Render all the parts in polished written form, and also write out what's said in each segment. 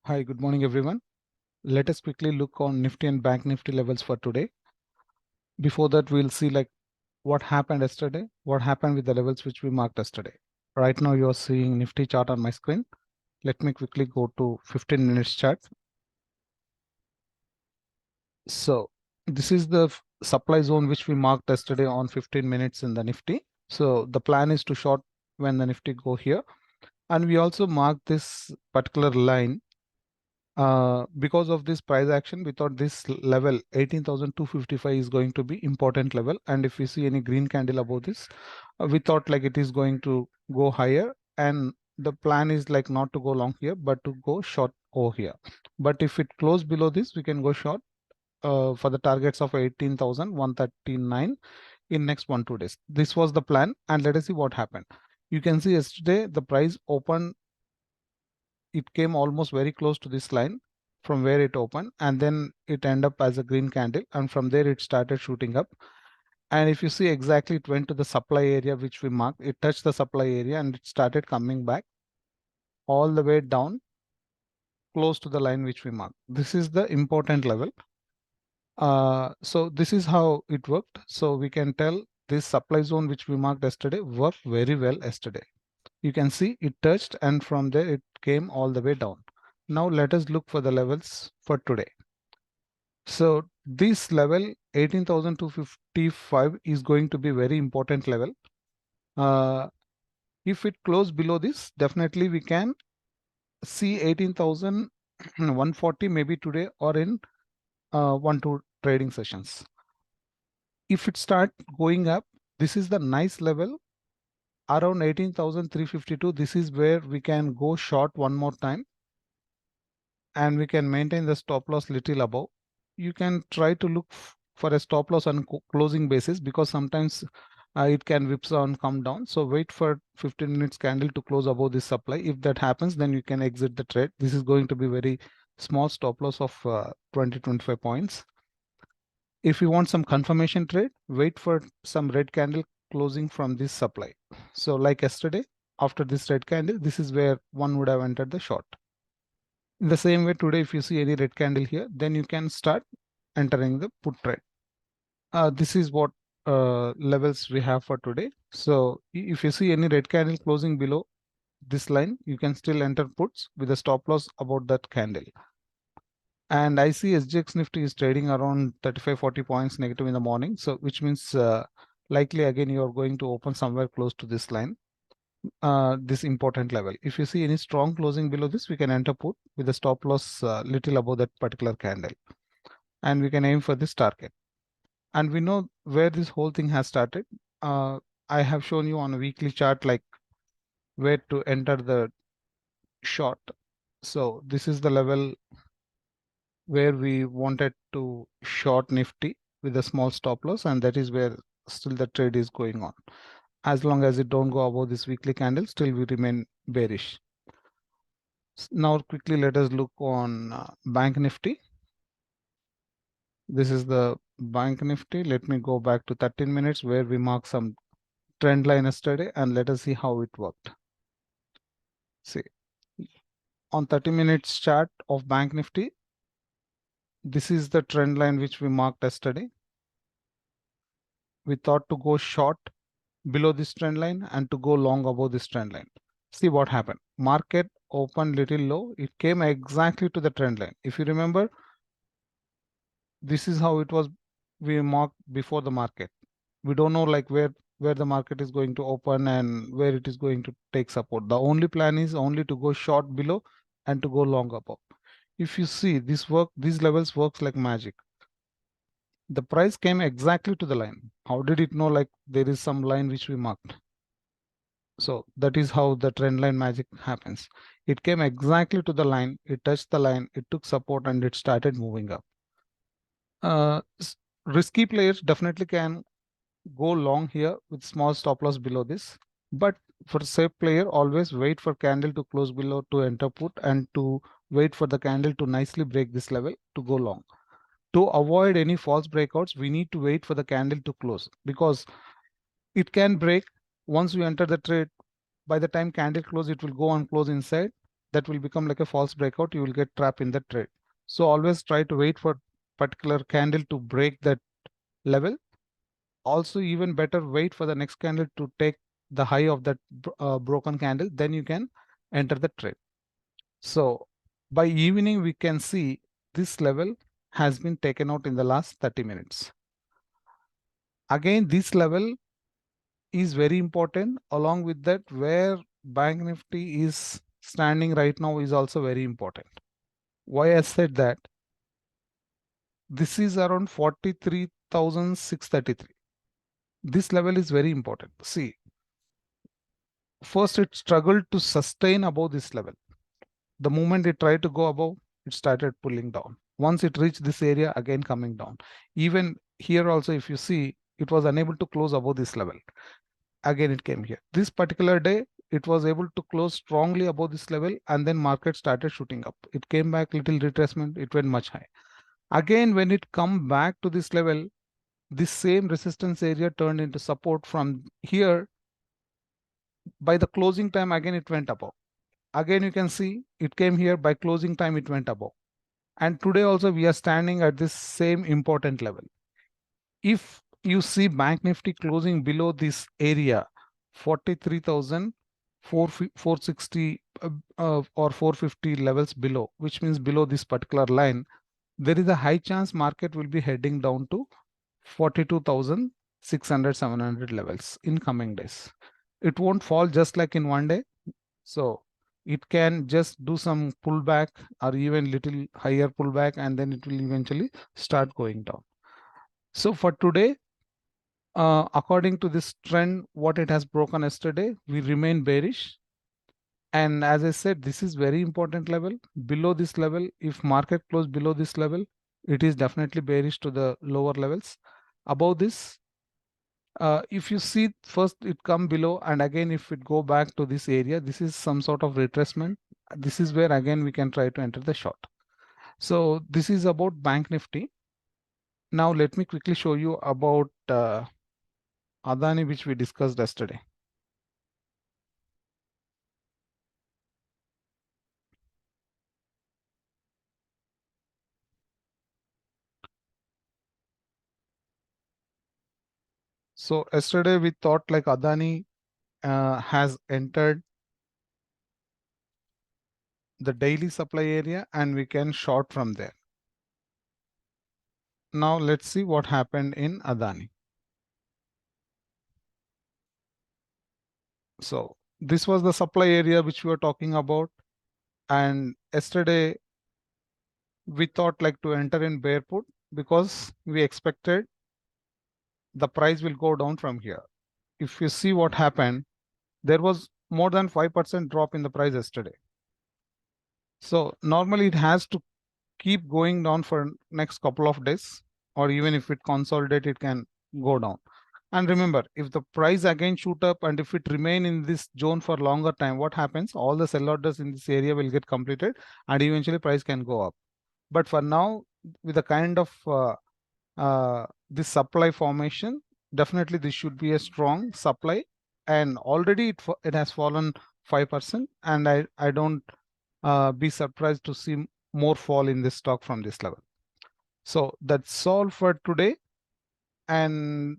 Hi, good morning, everyone. Let us quickly look on Nifty and Bank Nifty levels for today. Before that, we'll see like what happened yesterday, what happened with the levels which we marked yesterday. Right now, you're seeing Nifty chart on my screen. Let me quickly go to 15 minutes chart. So this is the supply zone which we marked yesterday on 15 minutes in the Nifty. So the plan is to short when the Nifty go here. And we also marked this particular line because of this price action. We thought this level 18,255 is going to be important level, and if we see any green candle above this, we thought like it is going to go higher, and the plan is like not to go long here but to go short over here. But if it close below this, we can go short for the targets of 18,139 in next 1-2 days. This was the plan, and let us see what happened. You can see yesterday the price opened, it came almost very close to this line from where it opened, and then it ended up as a green candle, and from there it started shooting up. And if you see exactly, it went to the supply area which we marked, it touched the supply area and it started coming back all the way down close to the line which we marked. This is the important level. So this is how it worked. So we can tell this supply zone which we marked yesterday worked very well yesterday. You can see it touched, and from there it came all the way down. Now let us look for the levels for today. So this level 18,255 is going to be very important level. If it close below this, definitely we can see 18,140 maybe today or in 1-2 trading sessions. If it start going up, this is the nice level around 18,352. This is where we can go short one more time, and we can maintain the stop loss little above. You can try to look for a stop loss on closing basis, because sometimes it can whipsaw and come down. So wait for 15 minutes candle to close above this supply. If that happens, then you can exit the trade. This is going to be very small stop loss of 20-25 points. If you want some confirmation trade, wait for some red candle closing from this supply. So like yesterday, after this red candle, this is where one would have entered the short. In the same way, today, if you see any red candle here, then you can start entering the put trade. This is what levels we have for today. So if you see any red candle closing below this line, you can still enter puts with a stop loss about that candle. And I see SGX Nifty is trading around 35-40 points negative in the morning. So which means likely again you are going to open somewhere close to this line. This important level. If you see any strong closing below this, we can enter put with a stop loss little above that particular candle, and we can aim for this target. And we know where this whole thing has started. I have shown you on a weekly chart like where to enter the short. So this is the level where we wanted to short Nifty with a small stop loss, and that is where still the trade is going on. As long as it don't go above this weekly candle, still we remain bearish. Now quickly let us look on Bank Nifty. This is the Bank Nifty. Let me go back to 13 minutes where we marked some trend line yesterday, and let us see how it worked. See, on 30 minutes chart of Bank Nifty, this is the trend line which we marked yesterday. We thought to go short below this trend line and to go long above this trend line. See what happened. Market opened little low. It came exactly to the trend line. If you remember, this is how it was we marked before the market. We don't know like where the market is going to open and where it is going to take support. The only plan is only to go short below and to go long above. If you see this work, these levels works like magic. The price came exactly to the line. How did it know like there is some line which we marked? So that is how the trend line magic happens. It came exactly to the line, it touched the line, it took support, and it started moving up. Risky players definitely can go long here with small stop loss below this. But for safe player, always wait for candle to close below to enter put, and to wait for the candle to nicely break this level to go long. To avoid any false breakouts, we need to wait for the candle to close, because it can break once you enter the trade. By the time candle close, it will go and close inside. that will become like a false breakout. You will get trapped in the trade. So always try to wait for particular candle to break that level. Also, even better, wait for the next candle to take the high of that broken candle, then you can enter the trade. So by evening, we can see this level has been taken out in the last 30 minutes. Again, this level is very important. Along with that, where Bank Nifty is standing right now is also very important. Why I said that? This is around 43,633. This level is very important. See, first it struggled to sustain above this level. The moment it tried to go above, it started pulling down. Once it reached this area, again coming down. Even here also, if you see, it was unable to close above this level. Again, it came here. This particular day, it was able to close strongly above this level, and then market started shooting up. It came back, little retracement, it went much high. Again, when it come back to this level, this same resistance area turned into support. From here, by the closing time, again it went above. Again, you can see it came here, by closing time it went above. And today also we are standing at this same important level. If you see Bank Nifty closing below this area, 43,460 or 450 levels below, which means below this particular line, there is a high chance market will be heading down to 42,600, 700 levels in coming days. It won't fall just like in one day. So it can just do some pullback or even little higher pullback, and then it will eventually start going down. So for today, according to this trend, what it has broken yesterday, we remain bearish. And as I said, this is very important level. Below this level, if market close below this level, it is definitely bearish to the lower levels. Above this, if you see first it come below, and again if it go back to this area, this is some sort of retracement. This is where again we can try to enter the short. So this is about Bank Nifty. Now let me quickly show you about Adani, which we discussed yesterday. So yesterday we thought like Adani has entered the daily supply area and we can short from there. Now let's see what happened in Adani. So this was the supply area which we were talking about, and yesterday we thought like to enter in bear put because we expected the price will go down from here. If you see what happened, there was more than 5% drop in the price yesterday. So normally it has to keep going down for next couple of days, or even if it consolidate, it can go down. And remember, if the price again shoot up and if it remain in this zone for longer time, what happens? All the sell orders in this area will get completed and eventually price can go up. But for now, with the kind of this supply formation, definitely this should be a strong supply, and already it has fallen 5%, and I don't be surprised to see more fall in this stock from this level. So that's all for today. And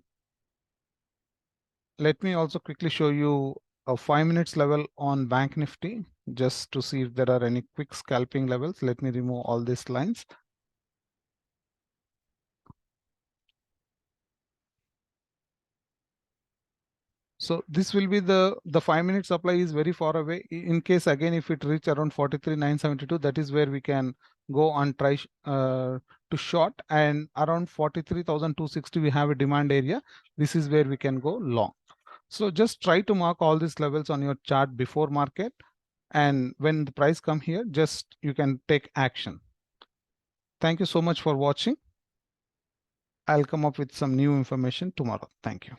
let me also quickly show you a 5 minutes level on Bank Nifty, just to see if there are any quick scalping levels. Let me remove all these lines. So this will be the 5 minute supply is very far away. In case again, if it reach around 43,972, that is where we can go and try to short, and around 43,260 we have a demand area. This is where we can go long. So just try to mark all these levels on your chart before market, and when the price come here, just you can take action. Thank you so much for watching. I'll come up with some new information tomorrow. Thank you.